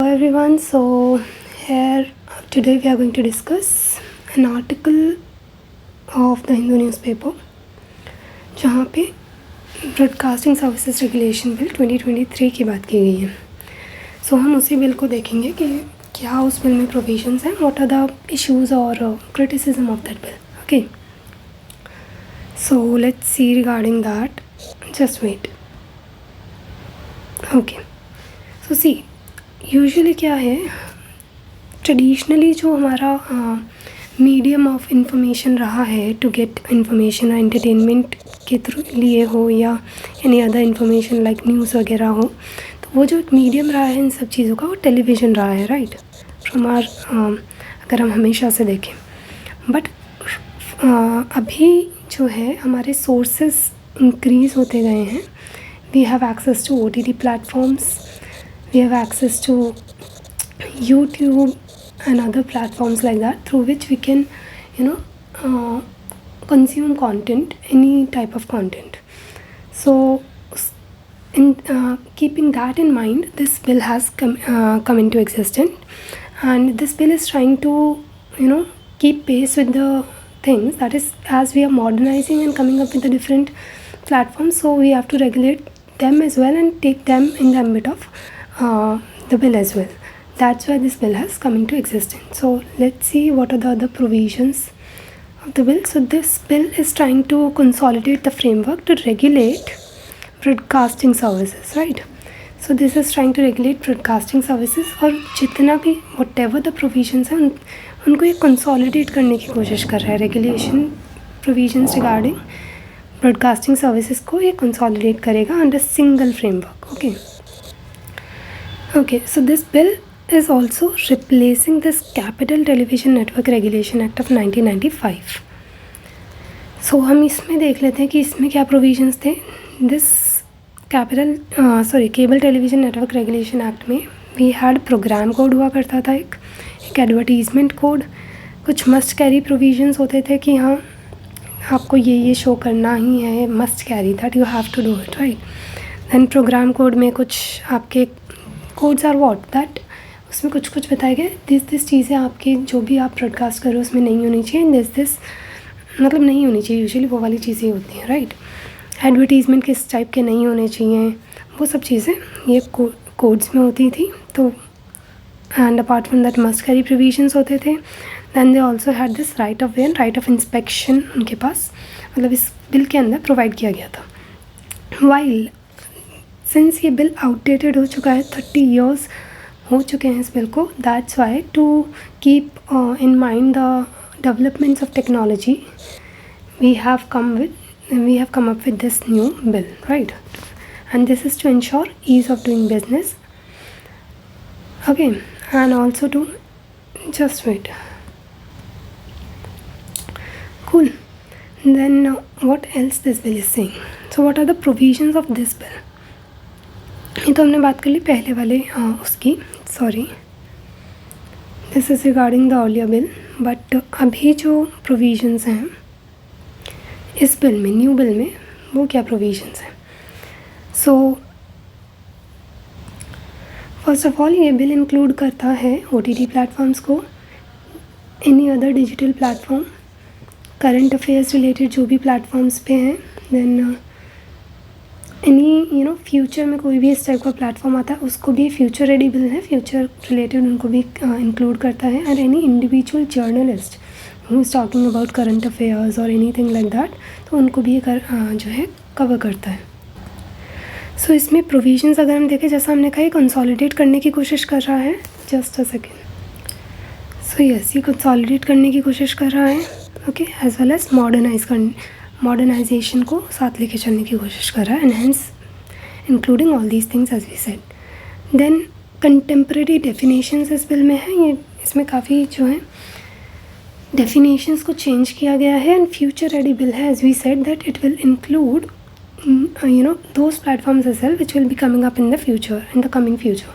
Hello everyone, so here today we are going to discuss an article of the Hindu newspaper जहाँ पे broadcasting services regulation bill 2023 की बात की गई है। सो हम उसी बिल को देखेंगे कि क्या उस बिल में प्रोविजंस हैं, व्हाट आर द इश्यूज और criticism of that bill. Okay, so let's see regarding that, just wait. Okay, so see usually क्या है, ट्रेडिशनली जो हमारा मीडियम ऑफ इंफॉर्मेशन रहा है टू गेट इंफॉर्मेशन और एंटरटेनमेंट के थ्रू लिए हो या any other information like news वगैरह हो, तो वो जो मीडियम रहा है इन सब चीज़ों का वो टेलीविज़न रहा है, राइट। फ्रॉम आर अगर हम हमेशा से देखें, बट अभी जो है हमारे सोर्सेस इंक्रीज़ होते गए हैं। We have access to OTT platforms, we have access to YouTube and other platforms like that, through which we can consume content, any type of content. So in keeping that in mind, this bill has come into existence, and this bill is trying to keep pace with the things, that is, as we are modernizing and coming up with the different platforms, so we have to regulate them as well and take them in the ambit of the bill as well. That's why this bill has come into existence. So let's see what are the other provisions of the bill. So this bill is trying to consolidate the framework to regulate broadcasting services, right? So this is trying to regulate broadcasting services, और जितना भी whatever the provisions हैं उनको ये consolidate करने की कोशिश कर रहा है। regulation provisions regarding broadcasting services को ये consolidate करेगा under single framework. Okay, so this bill is also replacing this Capital Television Network Regulation Act of 1995. So हम इसमें देख लेते हैं कि इसमें क्या प्रोविजंस थे। This cable television network regulation act में वी हैड प्रोग्राम कोड हुआ करता था, एक एडवर्टीज़मेंट कोड, कुछ मस्ट कैरी प्रोविजंस होते थे कि हाँ आपको ये शो करना ही है, must carry, that you have to do it, right. Then program code में कुछ आपके कोड्स आर वॉट दैट, उसमें कुछ बताए गए, दिस चीज़ें आपकी जो भी आप ब्रॉडकास्ट करो उसमें नहीं होनी चाहिए, दिस मतलब नहीं होनी चाहिए, यूजुअली वो वाली चीज़ें होती हैं, राइट। एडवर्टीज़मेंट किस टाइप के नहीं होने चाहिए, वो सब चीज़ें ये कोड्स में होती थी। तो and apart from that must carry provisions होते थे। Then they also had this right of way and right of inspection उनके पास, मतलब इस बिल के अंदर प्रोवाइड किया गया था। वाइल सिंस ये बिल आउटडेटेड हो चुका है, 30 years हो चुके हैं इस बिल को, that's why to keep in mind the developments of technology we have come up with this new bill, right. And this is to ensure ease of doing business, okay, and also to just wait, cool. Then what else this bill is saying, so what are the provisions of this bill. ये तो हमने बात कर ली पहले वाले उसकी, sorry, this is regarding the earlier bill, but अभी जो प्रोविजंस हैं इस बिल में, न्यू बिल में, वो क्या प्रोविजंस हैं। सो फर्स्ट ऑफ ऑल ये बिल इंक्लूड करता है OTT प्लेटफॉर्म्स को, any other digital platform, current affairs related जो भी प्लेटफॉर्म्स पे हैं, देन एनी फ्यूचर में कोई भी इस टाइप का प्लेटफॉर्म आता है उसको भी फ्यूचर रेडी बिल है, फ्यूचर रिलेटेड उनको भी इंक्लूड करता है। And any individual journalist who is talking about current affairs और एनीथिंग लाइक दैट, तो उनको भी जो है कवर करता है। सो इसमें प्रोविजंस अगर हम देखें, जैसा हमने कहा, ये कंसोलिडेट करने की कोशिश कर रहा है, just a second. So yes, ये कंसोलिडेट करने की कोशिश कर रहा है, okay, as well as modernization को साथ लेके चलने की कोशिश कर रहा है, and hence including all these things as we said. Then contemporary definitions इस बिल में है, ये इसमें काफ़ी जो है डेफिनेशंस को चेंज किया गया है। एंड फ्यूचर रेडी बिल है, as we said that it will include those platforms as well which will be coming up in the coming future.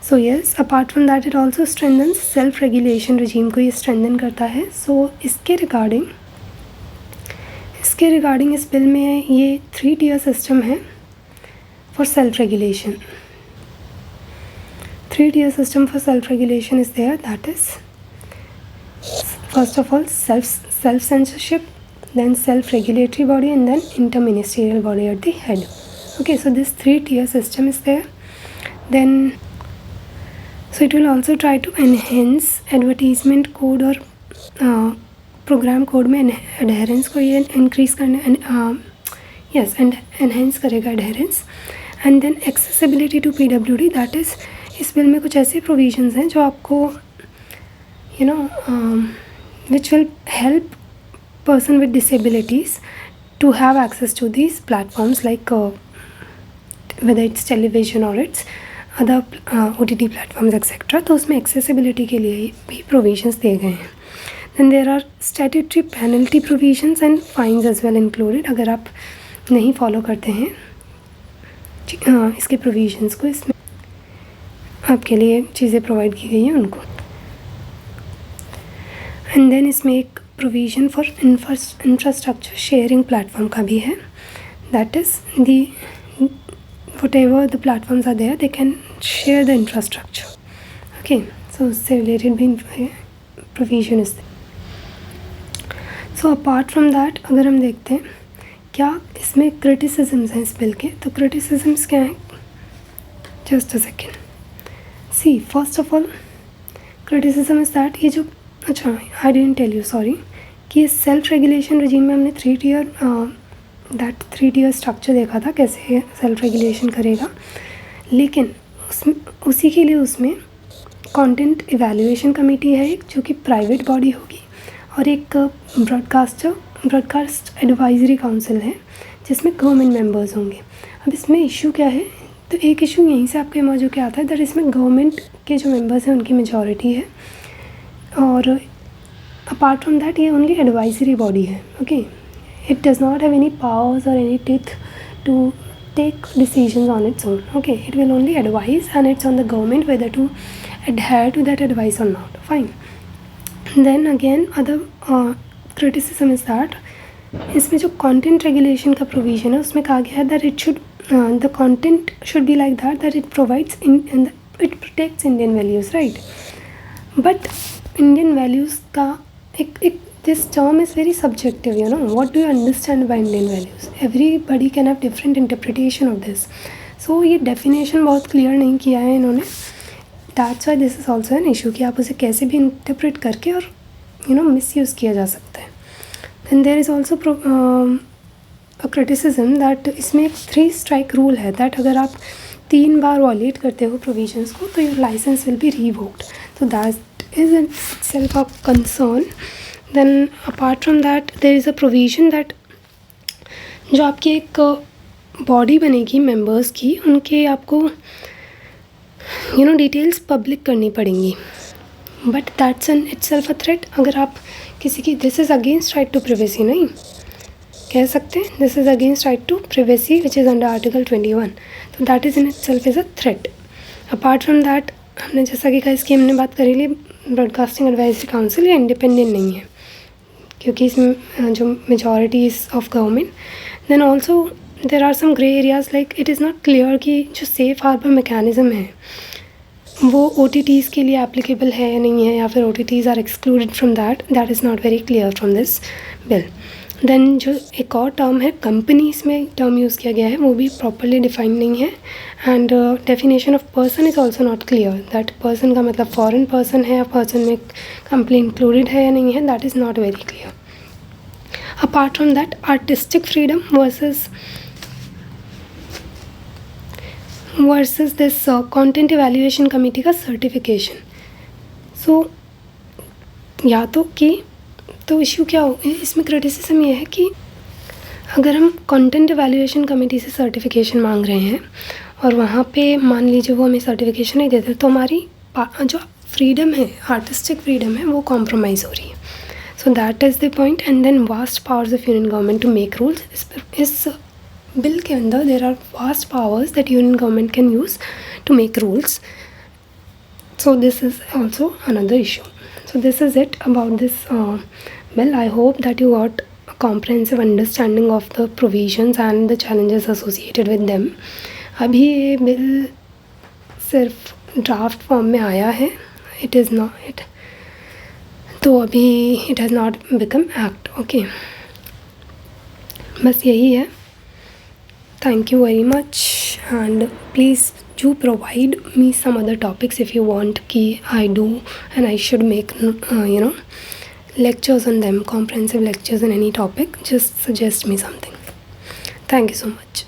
So yes, apart from that it also strengthens self regulation regime को ये strengthen करता है। So इसके regarding इस bill में ये 3-tier system है for self regulation. 3-tier system for self-regulation is there. That is, first of all, self-censorship, then self-regulatory body, and then interministerial body at the head. Okay, so this 3-tier system is there. Then, so it will also try to enhance advertisement code और program code में adherence को ये increase करने yes and enhance करेगा adherence. And then accessibility to PWD, that is, इस bill में कुछ ऐसे प्रोविजंस हैं जो आपको you know which will help person with disabilities to have access to these platforms, like whether it's television or it's other OTT platforms etc. तो उसमें accessibility के लिए भी provisions दिए गए हैं. Then there are statutory penalty provisions and fines as well included. अगर आप नहीं फॉलो करते हैं इसके provisions को, इसमें आपके लिए चीज़ें प्रोवाइड की गई हैं उनको. एंड देन इसमें एक provision for infrastructure sharing platform का भी है. That is the whatever the platforms are there, they can share the infrastructure. Okay, so उससे related भी provision is there. So apart from that, अगर हम देखते हैं क्या इसमें criticisms हैं इस बिल के, तो criticisms क्या हैं? Just a second. See, first of all, criticism is that ये जो, अच्छा I didn't tell you, sorry, कि सेल्फ रेगुलेशन रजीम में हमने 3-tier स्ट्रक्चर देखा था कैसे सेल्फ रेगुलेशन करेगा. लेकिन उसमें उसी के लिए उसमें कंटेंट इवैल्यूएशन कमेटी है एक, जो कि प्राइवेट बॉडी होगी, और एक ब्रॉडकास्ट एडवाइजरी काउंसिल है जिसमें गवर्नमेंट मेंबर्स होंगे. अब इसमें इशू क्या है, तो एक इशू यहीं से आपके मौजूद क्या आता है, दैट इसमें गवर्नमेंट के जो मेंबर्स हैं उनकी मेजॉरिटी है, और अपार्ट फ्रॉम दैट ये ओनली एडवाइजरी बॉडी है. Okay, it does not have any powers or any teeth to take decisions on its own. Okay, it will only advise, and it's on the government whether to adhere to that advice or not. Fine. Then again, other criticism is that इसमें जो content regulation का provision है उसमें कहा गया है that it should the content should be like that it provides it protects Indian values, right? But Indian values का एक this term is very subjective, you know. What do you understand by Indian values? Everybody can have different interpretation of this. So ये definition बहुत clear नहीं किया है इन्होंने. That's why this is also an issue कि आप उसे कैसे भी interpret करके और you know misuse किया जा सकता है. Then there is also a criticism that इसमें एक 3 strike rule है, that अगर आप 3 बार violate करते हो provisions को तो your license will be revoked. So that is itself a concern. Then apart from that there is a provision that जो आपकी एक बॉडी बनेगी मेंबर्स की, उनके आपको यू नो डिटेल्स पब्लिक करनी पड़ेंगी. But that's in itself a threat. अगर आप किसी की this is against right to privacy नहीं कह सकते, this is against right to privacy which is under article 21, तो that is in itself is a threat. Apart from that हमने जैसा कि कहा इसकी हमने बात करी ली, ब्रॉडकास्टिंग एडवाइजरी काउंसिल ये इंडिपेंडेंट नहीं है क्योंकि इसमें जो majority is of government. Then also there are some grey areas like it is not clear कि जो सेफ हार्बर मैकेनिज़्म है वो OTTs के लिए एप्लीकेबल है या नहीं है, या फिर OTTs are excluded from that is not very clear from this bill. Then जो एक और टर्म है कंपनी, इसमें टर्म यूज़ किया गया है वो भी प्रॉपरली डिफाइन नहीं है. And definition of person is also not clear, that person का मतलब फॉरेन पर्सन है या पर्सन में कंपनी इंक्लूडेड है या नहीं है, that is not very clear. Apart from that artistic freedom versus this content evaluation committee का सर्टिफिकेशन. सो या तो इशू क्या हो, इसमें क्रिटिसिज्म ये है कि अगर हम कंटेंट इवैल्यूएशन कमेटी से सर्टिफिकेशन मांग रहे हैं और वहाँ पे मान लीजिए वो हमें सर्टिफिकेशन नहीं देते, तो हमारी जो फ्रीडम है, आर्टिस्टिक फ्रीडम है, वो कॉम्प्रोमाइज़ हो रही है. So that is the point. And then vast powers of union government to make rules. इस बिल के अंदर there are vast powers that union government can use to make rules. So this is also another issue. So this is it about this bill. I hope that you got a comprehensive understanding of the provisions and the challenges associated with them. अभी ये bill सिर्फ draft form में आया है, it is not, तो अभी it has not become act. Okay, बस यही है. Thank you very much, and please do provide me some other topics if you want कि I do and I should make lectures on them, comprehensive lectures on any topic. Just suggest me something. Thank you so much.